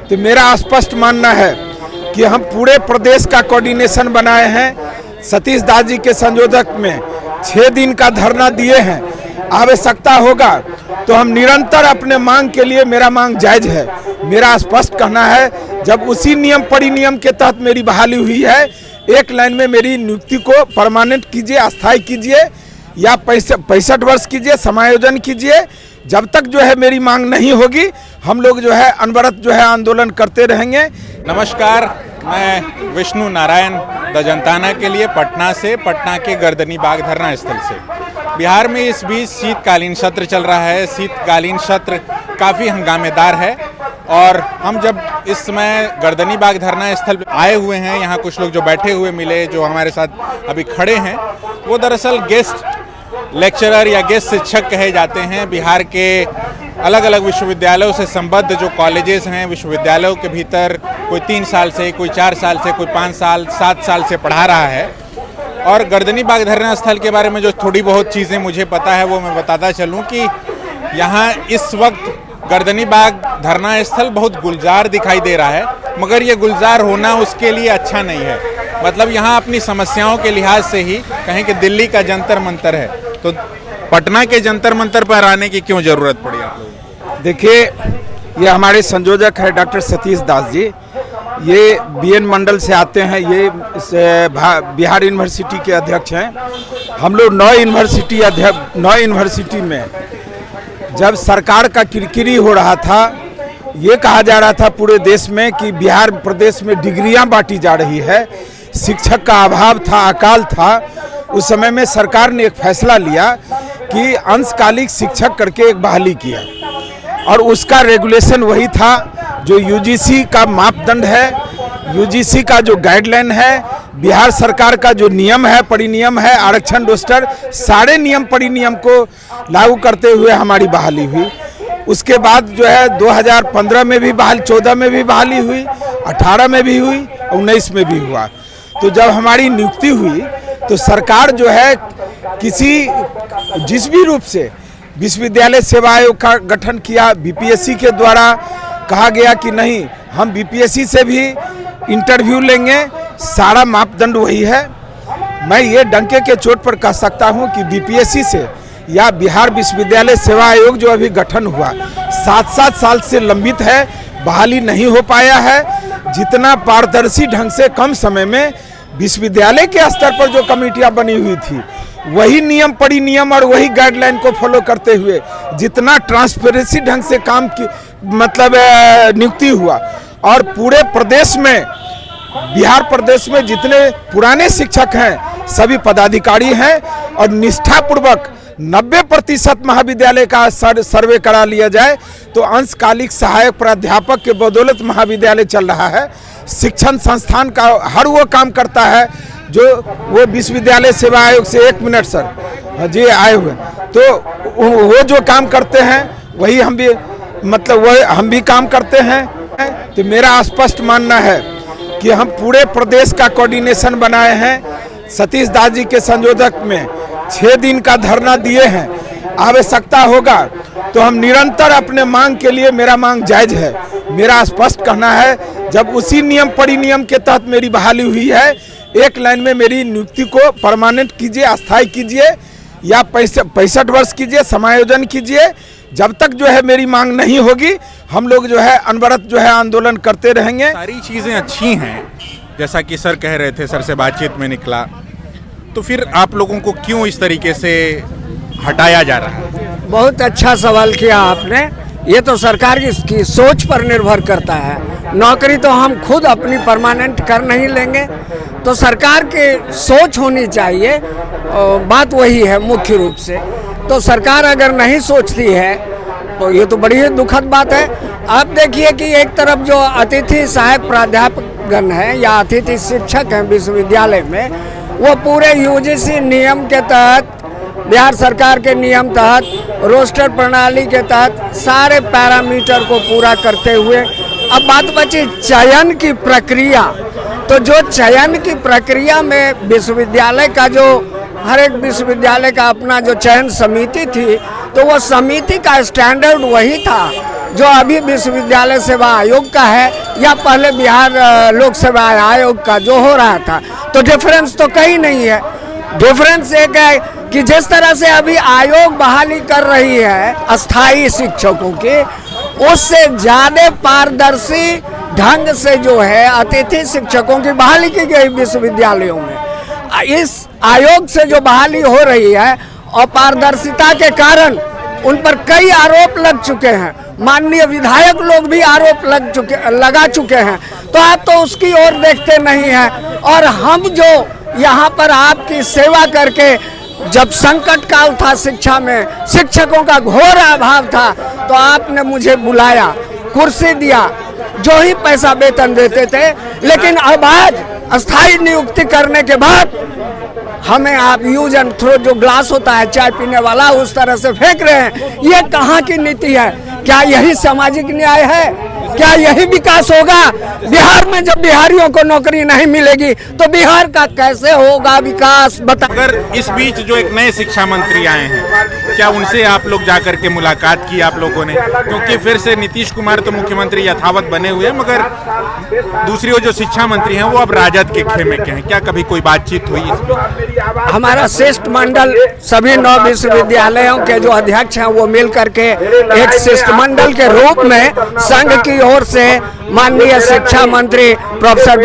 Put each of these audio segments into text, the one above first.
तो मेरा स्पष्ट मानना है कि हम पूरे प्रदेश का कोऑर्डिनेशन बनाए हैं। सतीश दास जी के संयोजक में 6 दिन का धरना दिए हैं। आवश्यकता होगा तो हम निरंतर अपने मांग के लिए, मेरा मांग जायज है। मेरा स्पष्ट कहना है, जब उसी नियम परिनियम के तहत मेरी बहाली हुई है, एक लाइन में मेरी नियुक्ति को परमानेंट कीजिए, अस्थायी कीजिए या 65 वर्ष कीजिए, समायोजन कीजिए। जब तक जो है मेरी मांग नहीं होगी, हम लोग जो है अनवरत जो है आंदोलन करते रहेंगे। नमस्कार, मैं विष्णु नारायण द जनताना के लिए पटना से, पटना के गर्दनी बाग धरना स्थल से। बिहार में इस बीच शीतकालीन सत्र चल रहा है। शीतकालीन सत्र काफ़ी हंगामेदार है और हम जब इस समय गर्दनी बाग धरना स्थल पर आए हुए हैं, यहाँ कुछ लोग जो बैठे हुए मिले, जो हमारे साथ अभी खड़े हैं, वो दरअसल गेस्ट लेक्चरर या गेस्ट शिक्षक कहे जाते हैं। बिहार के अलग अलग विश्वविद्यालयों से संबद्ध जो कॉलेजेस हैं, विश्वविद्यालयों के भीतर कोई 3 साल से, कोई 4 साल से, कोई 5 साल, 7 साल से पढ़ा रहा है। और गर्दनी बाग धरना स्थल के बारे में जो थोड़ी बहुत चीज़ें मुझे पता है वो मैं बताता चलूँ कि यहाँ इस वक्त गर्दनी बाग धरना स्थल बहुत गुलजार दिखाई दे रहा है, मगर ये गुलजार होना उसके लिए अच्छा नहीं है। मतलब यहाँ अपनी समस्याओं के लिहाज से ही कहें कि दिल्ली का जंतर मंतर है, तो पटना के जंतर मंतर पर आने की क्यों ज़रूरत पड़ी आप लोगों को? देखिए, ये हमारे संयोजक है डॉक्टर सतीश दास जी। ये बीएन मंडल से आते हैं। ये बिहार यूनिवर्सिटी के अध्यक्ष हैं। हम लोग 9 यूनिवर्सिटी में जब सरकार का किरकिरी हो रहा था, ये कहा जा रहा था पूरे देश में कि बिहार प्रदेश में डिग्रियां बांटी जा रही है, शिक्षक का अभाव था, अकाल था। उस समय में सरकार ने एक फैसला लिया कि अंशकालिक शिक्षक करके एक बहाली किया और उसका रेगुलेशन वही था जो यूजीसी का मापदंड है, यूजीसी का जो गाइडलाइन है, बिहार सरकार का जो नियम है, परिनियम है, आरक्षण रोस्टर, सारे नियम परिनियम को लागू करते हुए हमारी बहाली हुई। उसके बाद जो है 2015 में भी बहाली, 14 में भी बहाली हुई, 18 में भी हुई, 19 में भी हुआ। तो जब हमारी नियुक्ति हुई तो सरकार जो है जिस भी रूप से विश्वविद्यालय सेवा आयोग का गठन किया, बीपीएससी के द्वारा कहा गया कि नहीं, हम बीपीएससी से भी इंटरव्यू लेंगे, सारा मापदंड वही है। मैं ये डंके के चोट पर कह सकता हूं कि बीपीएससी से या बिहार विश्वविद्यालय सेवा आयोग जो अभी गठन हुआ 7-7 साल से लंबित है, बहाली नहीं हो पाया है। जितना पारदर्शी ढंग से कम समय में विश्वविद्यालय के स्तर पर जो कमेटियां बनी हुई थी, वही नियम परिनियम और वही गाइडलाइन को फॉलो करते हुए जितना ट्रांसपेरेंसी ढंग से काम की मतलब नियुक्ति हुआ, और पूरे प्रदेश में, बिहार प्रदेश में जितने पुराने शिक्षक हैं सभी पदाधिकारी हैं और निष्ठापूर्वक 90% महाविद्यालय का सर्वे करा लिया जाए तो अंशकालिक सहायक प्राध्यापक के बदौलत महाविद्यालय चल रहा है। शिक्षण संस्थान का हर वो काम करता है जो वो विश्वविद्यालय सेवा आयोग से 1 मिनट सर जी आए हुए, तो वो जो काम करते हैं वही हम भी काम करते हैं। तो मेरा स्पष्ट मानना है कि हम पूरे प्रदेश का कोऑर्डिनेशन बनाए हैं। सतीश दास जी के संयोजक में 6 दिन का धरना दिए हैं। आवश्यकता होगा तो हम निरंतर अपने मांग के लिए, मेरा मांग जायज है। मेरा स्पष्ट कहना है, जब उसी नियम परिनियम के तहत मेरी बहाली हुई है, एक लाइन में मेरी नियुक्ति को परमानेंट कीजिए, अस्थायी कीजिए या 65 वर्ष कीजिए, समायोजन कीजिए। जब तक जो है मेरी मांग नहीं होगी, हम लोग जो है अनवरत जो है आंदोलन करते रहेंगे। सारी चीज़ें अच्छी हैं, जैसा कि सर कह रहे थे, सर से बातचीत में निकला, तो फिर आप लोगों को क्यों इस तरीके से हटाया जा रहा है? बहुत अच्छा सवाल किया आपने। ये तो सरकार की सोच पर निर्भर करता है। नौकरी तो हम खुद अपनी परमानेंट कर नहीं लेंगे, तो सरकार की सोच होनी चाहिए। बात वही है मुख्य रूप से। तो सरकार अगर नहीं सोचती है तो ये तो बड़ी ही दुखद बात है। आप देखिए कि एक तरफ जो अतिथि सहायक प्राध्यापकगण हैं या अतिथि शिक्षक हैं विश्वविद्यालय में, वो पूरे यूजीसी नियम के तहत, बिहार सरकार के नियम तहत, रोस्टर प्रणाली के तहत सारे पैरामीटर को पूरा करते हुए, अब बात बची चयन की प्रक्रिया। तो जो चयन की प्रक्रिया में विश्वविद्यालय का जो हर एक विश्वविद्यालय का अपना जो चयन समिति थी, तो वो समिति का स्टैंडर्ड वही था जो अभी विश्वविद्यालय सेवा आयोग का है या पहले बिहार लोक सेवा आयोग का जो हो रहा था, तो डिफरेंस तो कहीं नहीं है। डिफरेंस एक है कि जिस तरह से अभी आयोग बहाली कर रही है अस्थाई शिक्षकों की, उससे ज़्यादा पारदर्शी ढंग से जो है अतिथि शिक्षकों की बहाली की गई विश्वविद्यालयों में। इस आयोग से जो बहाली हो रही है और पारदर्शिता के कारण उन पर कई आरोप लग चुके हैं, माननीय विधायक लोग भी आरोप लगा चुके हैं, तो आप तो उसकी ओर देखते नहीं हैं। और हम जो यहाँ पर आपकी सेवा करके, जब संकट काल था शिक्षा में, शिक्षकों का घोर अभाव था, तो आपने मुझे बुलाया, कुर्सी दिया, जो ही पैसा वेतन देते थे, लेकिन अब आज अस्थायी नियुक्ति करने के बाद हमें आप यूज एंड थ्रो जो ग्लास होता है चाय पीने वाला, उस तरह से फेंक रहे हैं। ये कहाँ की नीति है? क्या यही सामाजिक न्याय है? क्या यही विकास होगा? बिहार में जब बिहारियों को नौकरी नहीं मिलेगी तो बिहार का कैसे होगा विकास? बता। अगर इस बीच जो एक नए शिक्षा मंत्री आए हैं, क्या उनसे आप लोग जाकर के मुलाकात की आप लोगों ने? क्योंकि फिर से नीतीश कुमार तो मुख्यमंत्री यथावत बने हुए हैं, मगर दूसरी ओर जो शिक्षा मंत्री हैं वो अब राजद के खेमे के हैं। क्या कभी कोई बातचीत हुई इस बीच? हमारा शिष्टमंडल सभी 9 विश्वविद्यालयों के जो अध्यक्ष हैं वो मिल करके एक शिष्टमंडल के रूप में संघ की ओर से माननीय शिक्षा मंत्री प्रोफेसर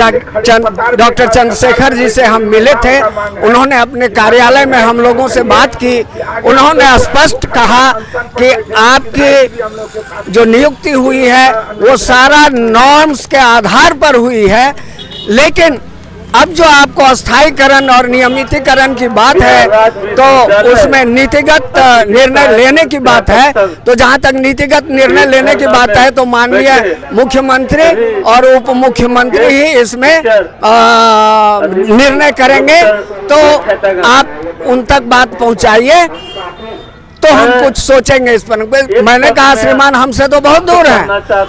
डॉक्टर चंद्रशेखर जी से हम मिले थे। उन्होंने अपने कार्यालय में हम लोगों से बात की। उन्होंने स्पष्ट कहा कि आपकी जो नियुक्ति हुई है वो सारा नॉर्म्स के आधार पर हुई है, लेकिन अब जो आपको अस्थायीकरण और नियमितीकरण की बात है तो उसमें नीतिगत निर्णय लेने की बात है। तो जहां तक नीतिगत निर्णय लेने की बात है तो माननीय मुख्यमंत्री और उप मुख्यमंत्री ही इसमें निर्णय करेंगे, तो आप उन तक बात पहुंचाइए तो हम कुछ सोचेंगे इस पर। मैंने कहा श्रीमान हमसे तो बहुत दूर है,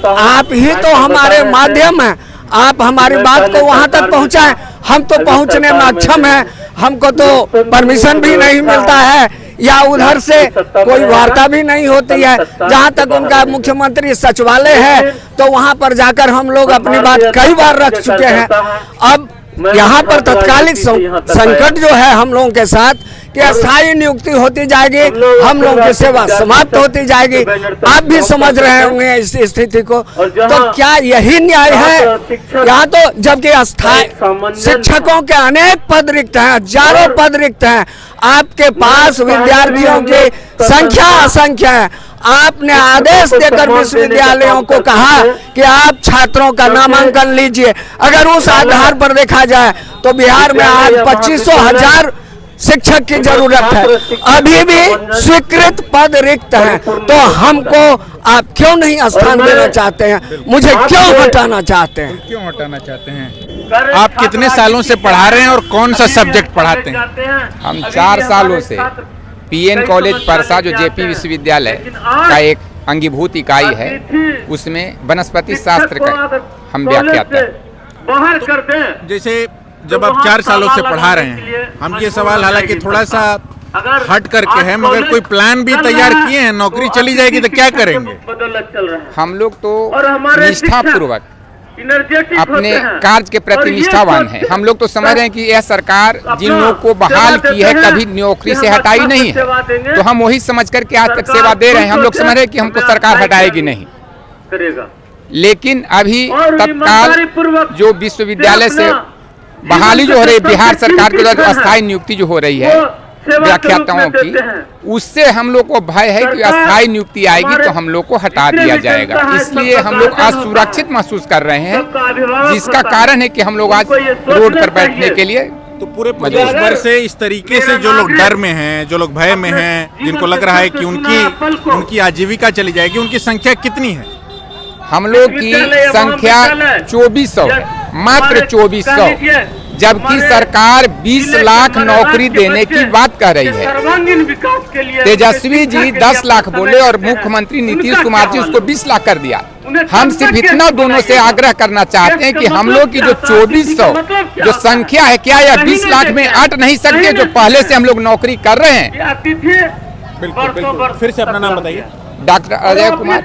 आप ही तो हमारे माध्यम हैं, आप हमारी बात को वहां तक पहुंचाएं। हम तो पहुंचने में अक्षम हैं, हमको तो परमिशन भी नहीं मिलता है या उधर से कोई वार्ता भी नहीं होती है। जहां तक उनका मुख्यमंत्री सचिवालय है तो वहां पर जाकर हम लोग अपनी बात कई बार रख चुके हैं। अब यहाँ पर तत्कालिक संकट जो है हम लोगों के साथ कि अस्थायी नियुक्ति होती जाएगी, हम लोगों की सेवा समाप्त होती जाएगी। आप भी समझ रहे होंगे इस स्थिति को। तो क्या यही न्याय है? यहाँ तो जबकि अस्थायी शिक्षकों के अनेक पद रिक्त हैं, हजारों पद रिक्त हैं, आपके पास विद्यार्थियों की संख्या असंख्य है। आपने आदेश देकर विश्वविद्यालयों को कहा कि आप छात्रों का नामांकन लीजिए। अगर उस आधार पर देखा जाए तो बिहार में आज 25,000 शिक्षक की जरूरत है, अभी भी स्वीकृत पद रिक्त हैं। तो हमको आप क्यों नहीं स्थान देना चाहते हैं? मुझे क्यों हटाना चाहते हैं? क्यों हटाना चाहते हैं? आप कितने सालों से पढ़ा रहे हैं और कौन सा सब्जेक्ट पढ़ाते हैं? हम 4 सालों से पीएन कॉलेज परसा जो जेपी विश्वविद्यालय का एक अंगीभूत इकाई है, उसमें वनस्पति शास्त्र का हम व्याख्याता हैं। जैसे जब आप 4 सालों से पढ़ा रहे हैं, हम ये सवाल हालांकि थोड़ा सा हट करके है, मगर कोई प्लान भी तैयार किए हैं? नौकरी चली जाएगी तो क्या करेंगे? हम लोग तो निष्ठापूर्वक अपने कार्य के प्रति निष्ठावान हैं। हम लोग तो समझ रहे हैं कि यह सरकार जिन लोगों को बहाल की है कभी नौकरी से हटाई नहीं है, तो हम वही समझ करके आज तक सेवा दे रहे हैं। हम लोग समझ रहे हैं कि हमको सरकार हटाएगी नहीं, लेकिन अभी तत्काल जो विश्वविद्यालय से बहाली जो हो रही है बिहार सरकार के द्वारा अस्थायी नियुक्ति जो हो रही है व्याख्याताओं की, उससे हम लोग को भय है कि अस्थायी नियुक्ति आएगी तो हम लोग को हटा दिया जाएगा। इसलिए हम लोग असुरक्षित महसूस कर रहे हैं, जिसका कारण है कि हम लोग आज रोड पर बैठने के लिए। तो पूरे प्रदेश भर से इस तरीके से जो लोग डर में हैं, जो लोग भय में हैं, जिनको लग रहा है कि उनकी आजीविका चली जाएगी, उनकी संख्या कितनी है? हम लोग की संख्या 2400 है, मात्र 2400, जबकि सरकार 20 लाख नौकरी देने की बात कह रही है। तेजस्वी जी 10 लाख बोले और मुख्यमंत्री नीतीश कुमार जी उसको 20 लाख कर दिया। हम सिर्फ इतना दोनों से आग्रह करना चाहते हैं कि हम लोग की जो 2400 जो संख्या है, क्या यह 20 लाख में अट नहीं सकते जो पहले से हम लोग नौकरी कर रहे हैं? बिल्कुल बिल्कुल। फिर से अपना नाम बताइए। Doctor Ajay Kumar,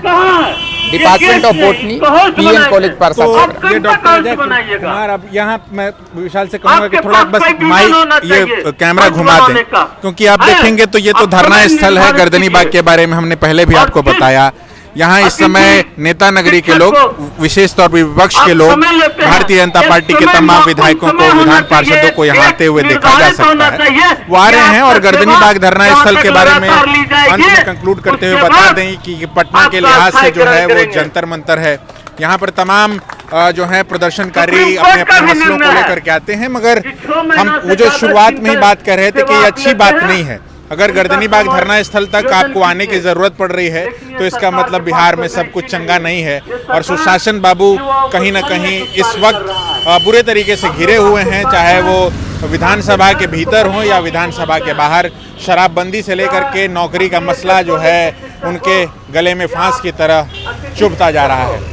department of botany, PN college Parsa. तो ये डॉक्टर अजय कुमार, अब यहाँ मैं विशाल से कहूँगा कि थोड़ा बस माइक ये कैमरा घुमा दें, क्योंकि आप देखेंगे तो ये तो धरना स्थल है। गर्दनी बाग के बारे में हमने पहले भी आपको बताया। यहाँ इस समय नेता नगरी के लोग, विशेष तौर पर विपक्ष के लोग, भारतीय जनता पार्टी के तमाम विधायकों को, विधान पार्षदों को यहाँ आते हुए देखा जा सकता है। वो आ रहे हैं और गर्दनी बाग धरना स्थल के बारे में अंत में कंक्लूड करते हुए बता दें कि पटना के लिहाज से जो है वो जंतर मंतर है। यहाँ पर तमाम जो है प्रदर्शनकारी अपने अपने मसलों को लेकर के आते हैं, मगर हम वो जो शुरुआत में ही बात कर रहे थे कि ये अच्छी बात नहीं है। अगर गर्दनी बाग धरना स्थल तक आपको आने की जरूरत पड़ रही है तो इसका मतलब बिहार में सब कुछ चंगा नहीं है और सुशासन बाबू कहीं ना कहीं इस वक्त बुरे तरीके से घिरे हुए हैं, चाहे वो विधानसभा के भीतर हो या विधानसभा के बाहर। शराबबंदी से लेकर के नौकरी का मसला जो है उनके गले में फांस की तरह चुभता जा रहा है।